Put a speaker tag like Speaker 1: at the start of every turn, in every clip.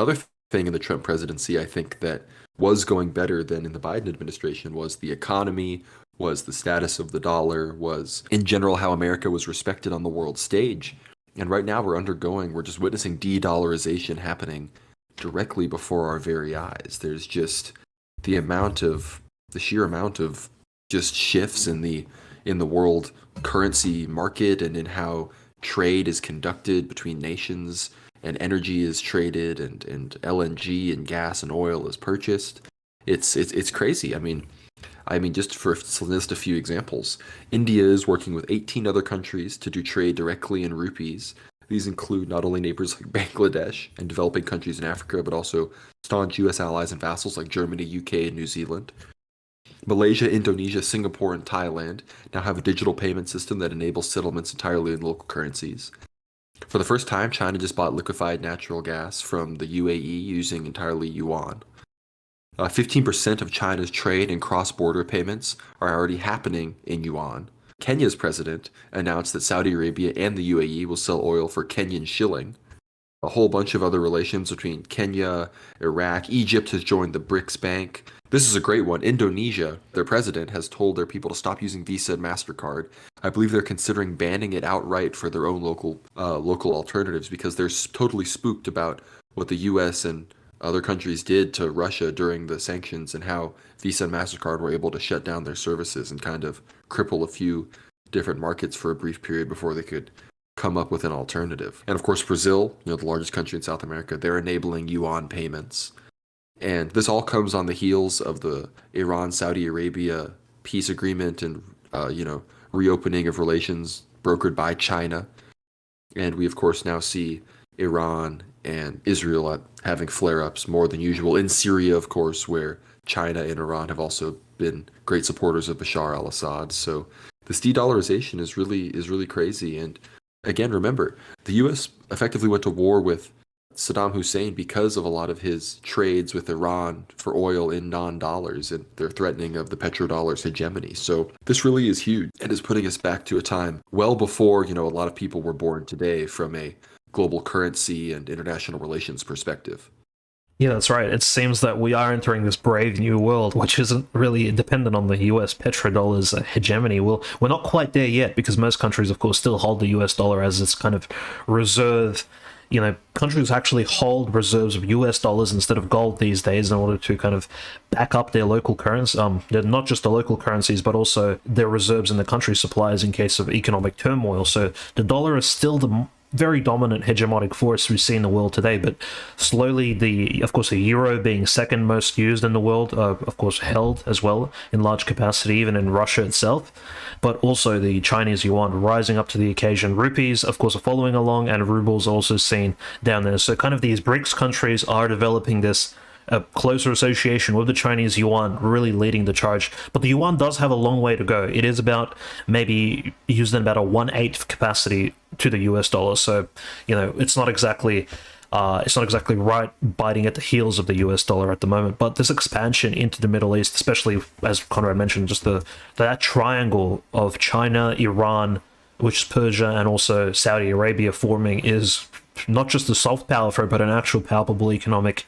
Speaker 1: Another thing in the Trump presidency, I think that was going better than in the Biden administration was the economy, was the status of the dollar, was in general how America was respected on the world stage. And right now we're just witnessing de-dollarization happening directly before our very eyes. There's just the sheer amount of just shifts in the world currency market and in how trade is conducted between nations and energy is traded and LNG and gas and oil is purchased. It's crazy. I mean, just for to list a few examples, India is working with 18 other countries to do trade directly in rupees. These include not only neighbors like Bangladesh and developing countries in Africa, but also staunch U.S. allies and vassals like Germany, UK, and New Zealand. Malaysia, Indonesia, Singapore, and Thailand now have a digital payment system that enables settlements entirely in local currencies. For the first time, China just bought liquefied natural gas from the UAE using entirely yuan. 15% of China's trade and cross-border payments are already happening in yuan. Kenya's president announced that Saudi Arabia and the UAE will sell oil for Kenyan shilling. A whole bunch of other relations between Kenya, Iraq, Egypt has joined the BRICS Bank. This is a great one. Indonesia, their president, has told their people to stop using Visa and MasterCard. I believe they're considering banning it outright for their own local alternatives because they're totally spooked about what the U.S. and other countries did to Russia during the sanctions and how Visa and MasterCard were able to shut down their services and kind of cripple a few different markets for a brief period before they could come up with an alternative. And of course, Brazil, the largest country in South America, they're enabling yuan payments. And this all comes on the heels of the Iran-Saudi Arabia peace agreement and, reopening of relations brokered by China. And we, of course, now see Iran and Israel having flare-ups more than usual. In Syria, of course, where China and Iran have also been great supporters of Bashar al-Assad. So this de-dollarization is really crazy. And again, remember, the U.S. effectively went to war with Saddam Hussein because of a lot of his trades with Iran for oil in non-dollars and their threatening of the petrodollar's hegemony. So this really is huge and is putting us back to a time well before, a lot of people were born today from a global currency and international relations perspective.
Speaker 2: Yeah, that's right. It seems that we are entering this brave new world, which isn't really dependent on the US petrodollar's hegemony. Well, we're not quite there yet because most countries, of course, still hold the US dollar as its kind of reserve. Countries actually hold reserves of US dollars instead of gold these days in order to kind of back up their local currency. They're not just the local currencies, but also their reserves in the country supplies in case of economic turmoil. So the dollar is still the very dominant hegemonic force we see in the world today, but slowly the euro being second most used in the world, of course held as well in large capacity even in Russia itself, but also the Chinese yuan rising up to the occasion. Rupees, of course, are following along, and rubles also seen down there. So kind of these BRICS countries are developing this a closer association with the Chinese yuan, really leading the charge. But the yuan does have a long way to go. It is about maybe used in about a 1/8 capacity to the US dollar. So, it's not exactly right biting at the heels of the US dollar at the moment. But this expansion into the Middle East, especially as Conrad mentioned, just that triangle of China, Iran, which is Persia, and also Saudi Arabia forming, is not just a soft power threat, but an actual palpable economic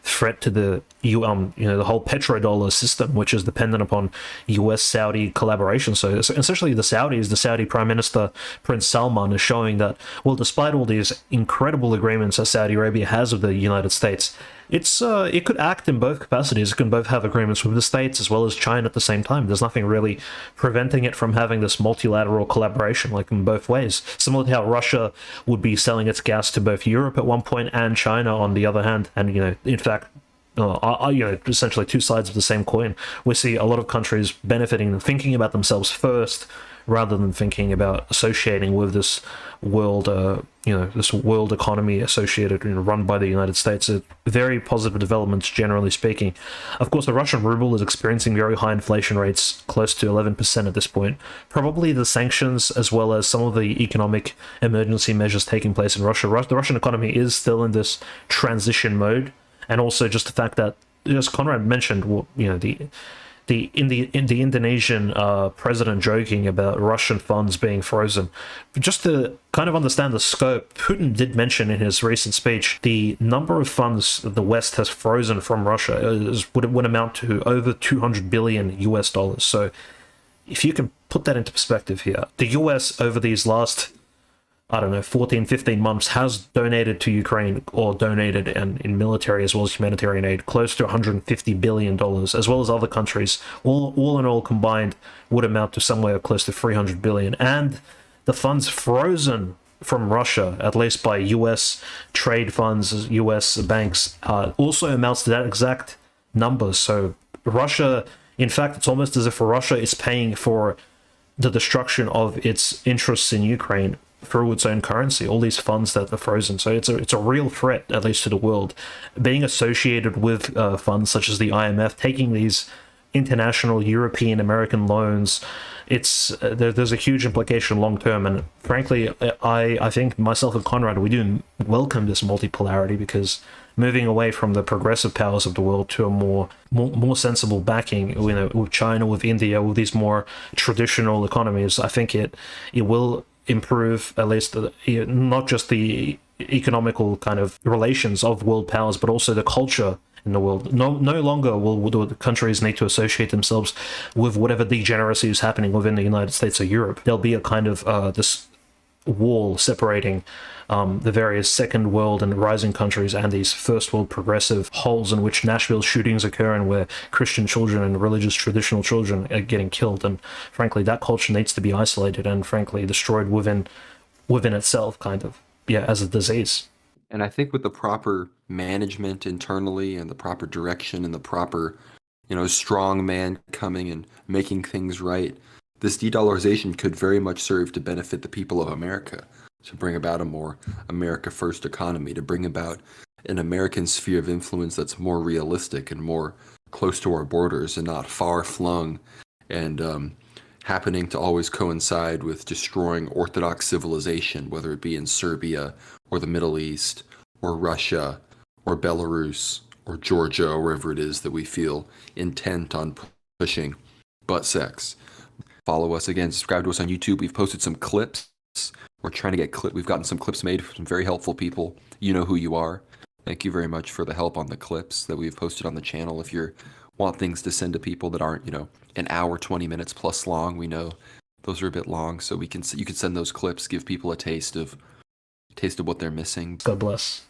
Speaker 2: threat to the the whole petrodollar system, which is dependent upon US-Saudi collaboration. So essentially, the Saudi Prime Minister Prince Salman is showing that, well, despite all these incredible agreements that Saudi Arabia has with the United States, it could act in both capacities. It can both have agreements with the States as well as China at the same time. There's nothing really preventing it from having this multilateral collaboration, like in both ways. Similar to how Russia would be selling its gas to both Europe at one point and China on the other hand, and in fact, essentially two sides of the same coin. We see a lot of countries benefiting and thinking about themselves first, rather than thinking about associating with this world, this world economy associated, run by the United States. Very positive developments, generally speaking. Of course, the Russian ruble is experiencing very high inflation rates, close to 11% at this point. Probably the sanctions, as well as some of the economic emergency measures taking place in Russia. The Russian economy is still in this transition mode, and also just the fact that, as Conrad mentioned, the Indonesian president joking about Russian funds being frozen. Just to kind of understand the scope, Putin did mention in his recent speech the number of funds the West has frozen from Russia would amount to over $200 billion US dollars. So if you can put that into perspective here, the US over these last, I don't know, 14, 15 months has donated to Ukraine, or donated in military as well as humanitarian aid, close to $150 billion, as well as other countries. All in all combined would amount to somewhere close to $300 billion. And the funds frozen from Russia, at least by US trade funds, US banks, also amounts to that exact number. So Russia, in fact, it's almost as if Russia is paying for the destruction of its interests in Ukraine through its own currency, all these funds that are frozen. So it's a real threat, at least to the world. Being associated with funds such as the IMF, taking these international European American loans, there's a huge implication long term. And frankly, I think myself and Conrad, we do welcome this multipolarity, because moving away from the progressive powers of the world to a more sensible backing, with China, with India, with these more traditional economies, I think it will improve at least not just the economical kind of relations of world powers, but also the culture in the world. No longer will the countries need to associate themselves with whatever degeneracy is happening within the United States or Europe. There'll be a kind of this wall separating the various second world and rising countries and these first world progressive holes in which Nashville shootings occur, and where Christian children and religious traditional children are getting killed. And frankly, that culture needs to be isolated and frankly destroyed within itself, kind of, as a disease.
Speaker 1: And I think with the proper management internally and the proper direction and the proper, strong man coming and making things right, this de-dollarization could very much serve to benefit the people of America, to bring about a more America-first economy, to bring about an American sphere of influence that's more realistic and more close to our borders and not far-flung and happening to always coincide with destroying Orthodox civilization, whether it be in Serbia or the Middle East or Russia or Belarus or Georgia or wherever it is that we feel intent on pushing butt sex. Follow us again, subscribe to us on YouTube. We've posted some clips. We're trying to get we've gotten some clips made from some very helpful people. You know who you are. Thank you very much for the help on the clips that we've posted on the channel. If you want things to send to people that aren't, an hour, 20 minutes plus long, we know those are a bit long, so you can send those clips, give people a taste of what they're missing.
Speaker 2: God bless.